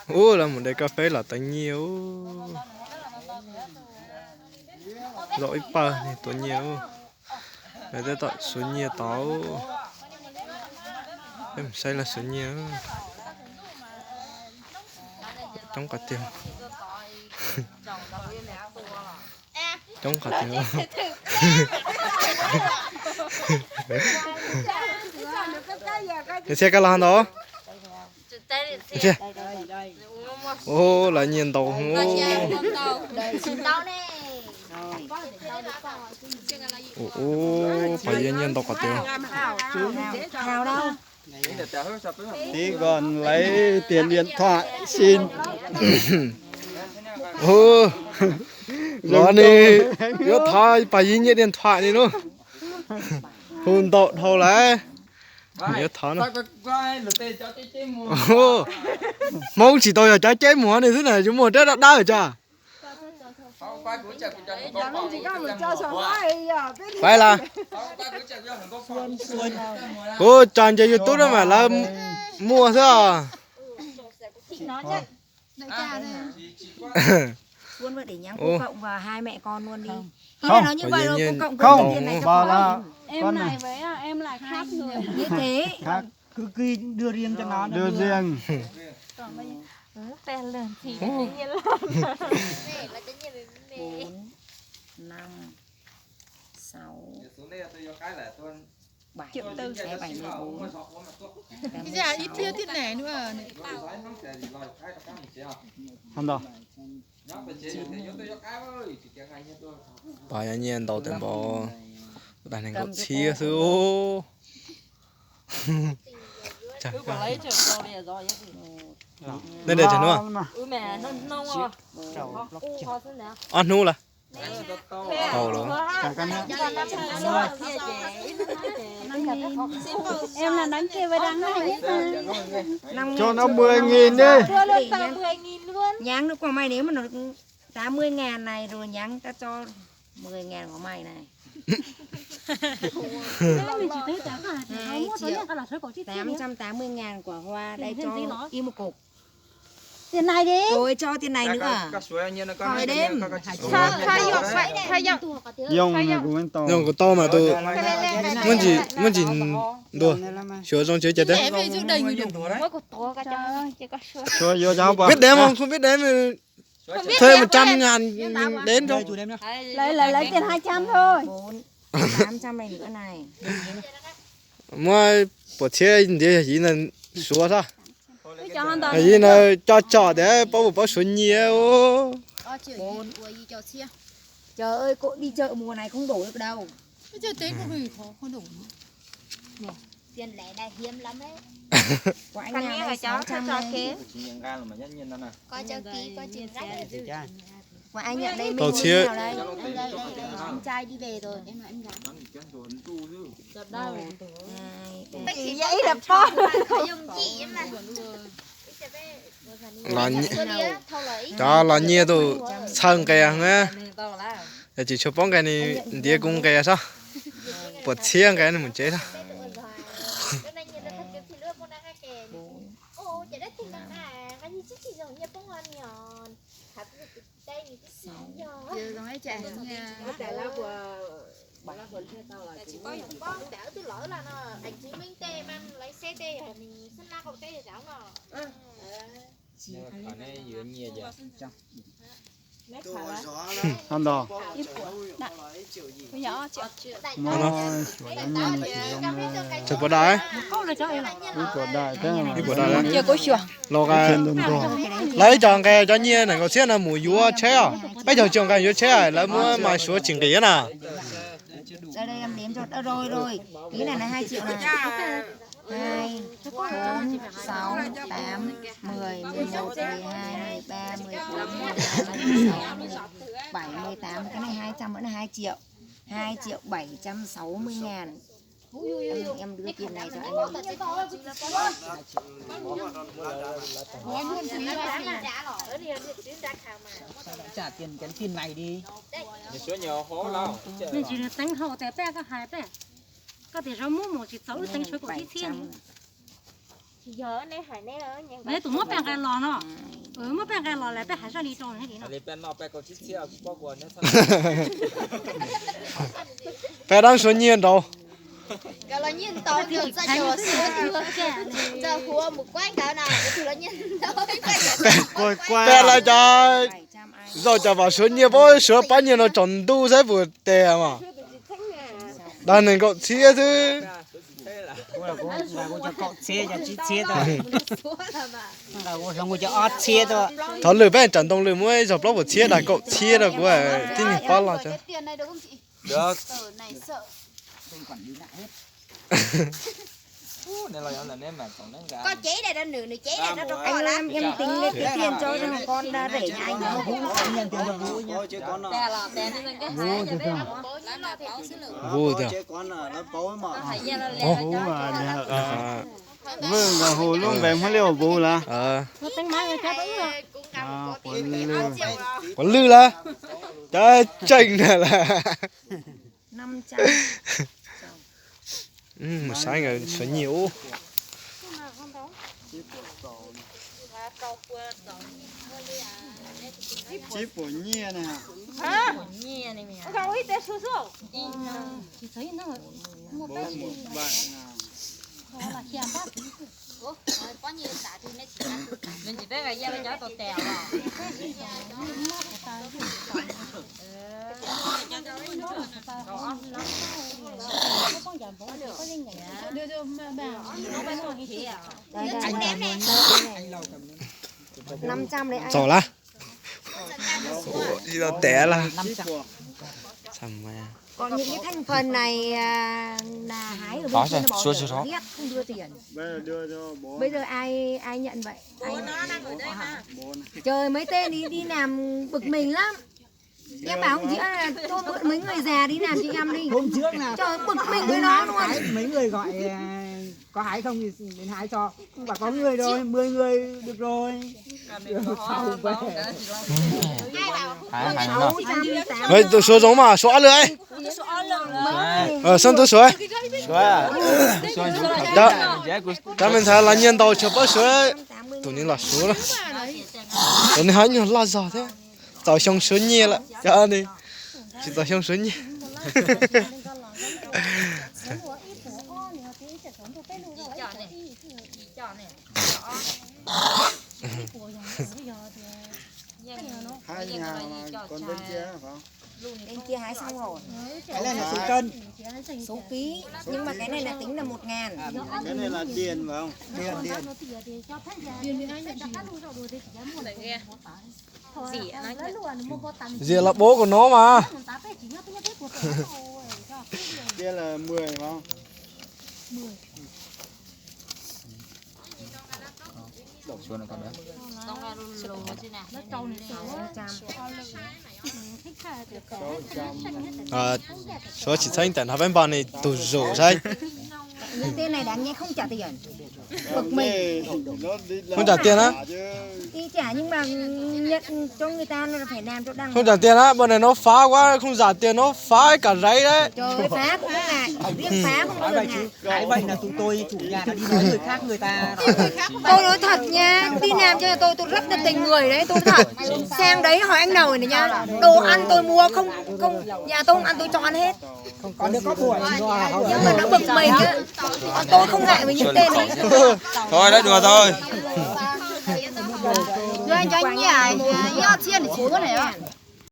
Ô là một đây cà phê là tận nhiều lỗi bờ này tôi nhiều để tôi tạo số nhiều táo em xây là số nhiều trong cả tiền trong cả tiền xe cái lan đó xe ô là nhìn tàu ô phải nhìn tàu cả tiền tí còn lấy tiền điện thoại xin ô đó đi nó thay phải nhìn điện thoại đi nữa hôn tội thâu lại nhớ thở nó mong chỉ tôi là trái chế mùa này thế này chúng mùa trái đau rồi cha phải là cô chọn chơi YouTube đó mà là mua sao luôn vậy để nhắn cô cộng và hai mẹ con luôn đi. Không, nó như vậy rồi cô cộng không, tiền này bảo là Em này với em lại khác người. như thế. khác cứ đưa riêng cho nó đưa riêng. Tên lần thì bốn năm sáu bảy triệu tư. bảy mươi bốn. Bây giờ ít tiêu tiền này nữa. Không đâu. bà anh nhìn tàu tiền bò đàn này có chia sư ô chả đây để cho nó ăn nu là tàu đó Em là đánh kia với đánh này. Cho nó 10.000 đi. Đưa luôn tao 10.000 luôn. Nhắn nó của mày nếu mà nó 80.000 này rồi nhắn ta cho 10.000 của mày này. Mình chỉ thấy giá cả thì không có nhất là số cổ chi 880.000 quả hoa đây cho im một cục. Tiền này đi. Rồi cho tiền này nữa à? Khỏi đêm. Dùng của anh to. nhưng có to mà tôi muốn chỉ đùa sửa xong chơi chết đấy Cho vô cháu bà. biết đếm không không biết đếm thuê 100.000 mình đến thôi Lấy tiền 200 thôi. 800 này nữa này. mua bỏ xe thì gì là sửa sao Cho hắn ta. gì là cho trò để bao số nhiều Trời ơi, cô đi chợ mùa này không đổ được đâu. Bây giờ Tết có gì khó không đủ. Tiền lẻ này hiếm lắm đấy. Của anh nhà này 600 đây. Coi cho kỹ, coi tiền rách. Của anh nhận đây Tàu mình chia. nào đây? Đây, anh trai đi về rồi, em nói em gái. Hai, Vậy là to. Phải dùng chị mà. là cho là nhiều tôi sang cái á là chỉ cho bóng cái này đi cùng cái sao bỏ xe cái này mình chế thôi đỡ tôi lỡ là nó đánh chứng minh tê mà lấy xe tê rồi mình xin la cậu tê thì cháu nó Không đâu. Nhỏ chị. chụp vào đây Đi của đại thế mà. đi của đây Chưa có sure. lo cái Trên đường của. lấy chọn cái cho nhiên này có xe là mùi vua chế à bây giờ chọn cái vua chế à lấy mua mà số chỉnh cái nè đây đây em đếm cho. Rồi. Cái này là 2 triệu này. 2, 4, 6, 8, 10, 11, 12, 13, 14, 15, 16, 17, 18. Cái này 200 vẫn là 2 triệu. 2 triệu 760 ngàn. Em đưa tiền này cho anh. trả tiền cái tiền này đi. Mình chỉ là tính hậu té bé có hai bé. Có thể ra mua một chỉ 6 tính số của chi thiên. giờ này hải này ở nhà Đấy tụi nó bèn cái lò nó. Mà bèn cái lò lại bèn hải sao đi trồng cái gì nó. Phải đang số nhiên đâu. cái là nhìn to được ra chỗ sữa giờ hùa một quái cái nào thì là nhìn to quay quay Phải là cho 700 ai. rồi cho vào số nhiên bố số bao nhiêu nó tròn tu sẽ vừa tè mà. Đang nên cậu chia chứ. cô cho cọ xe cho chị xe thôi là cô xong cô cho ót xe thôi Thảo lười bên trận động lười mới dọc lóc một chia đại cậu chia được của tin nhỉ phát là chứ. cái tiền này được không chị được này sợ có chế này đâu nửa nửa chế này nó đâu có Anh lắm em tính lên cái tiền cho con ra để nhà anh nó cũng nhận tiền cho vũ nhá chứ con nào Vui thôi. chứ con nào nó bố mà À, vâng là hồ luôn về mới liều bù là Nó tính máy người khác đúng rồi. còn lư là trời chênh này là 500. một sáng rồi số nhiều. chip của nhia này không ít té xuống xuống Chỉ thấy nó một bố bé một bạn nó là chèm bác. có nhiều tạ thì nó chỉ mình chỉ biết là gia đình cháu tụt tèo rồi. Đưa cho bà. Nó bán rồi cái gì à? Đây đây. anh lâu cầm 500 đấy anh. Rồi là gì đó té là 500 sao mà Còn những cái thành phần này là hái ở bên kia nó bỏ rửa ghét không đưa tiền. bây giờ đưa cho bố Bây giờ ai nhận vậy? Ủa nó đang ở đây mà. bố này. Trời mấy tên đi làm bực mình lắm. Em bảo ông chị là thôi mượn mấy người già đi làm chị em đi. hôm trước nào Trời bực mình với nó luôn. mấy người gọi có hái không thì đến hái cho không bảo có người rồi 10 người được rồi sau về vậy tôi số giống mà xóa lưỡi xong tôi xóa đó mình thấy là nhân đầu chụp bớt xóa tụi này là số đó tụi này hay nhiều là giỏi thế tao xong số nhẹ lại cho đi chỉ tao xong số nhẹ hai nhà mà còn bên kia phải không Bên kia hái xong rồi. cái này là số cân Số ký. Nhưng mà cái này là tính là 1.000. cái này là tiền phải không gì là bố của nó mà kia là 10 phải không số chỉ thấy tiền hai bên này tụt rủ sai Những tên này đáng nhẽ không trả tiền. Bực mình. không trả tiền á? Đi trả nhưng mà nhận cho người ta là phải làm cho đăng. không trả tiền á bên này nó phá quá không trả tiền nó phá cả giấy đấy Trời ơi, phá cũng ngại. Riêng phá không bao giờ ngại. cái vậy là tụi tôi chủ nhà đã đi nói người khác người ta Tôi nói thật nha, đi làm cho tôi rất là tình người đấy, tôi thật. Sang đấy hỏi anh Đầu này nhá, đồ ăn tôi mua không nhà tôi không ăn tôi cho ăn hết. không có được có buổi Nhưng mà nó bực mình á, còn tôi không ngại với những tên đấy. thôi đấy đùa thôi Rồi anh cho anh nhảy, do chiên để chú này á.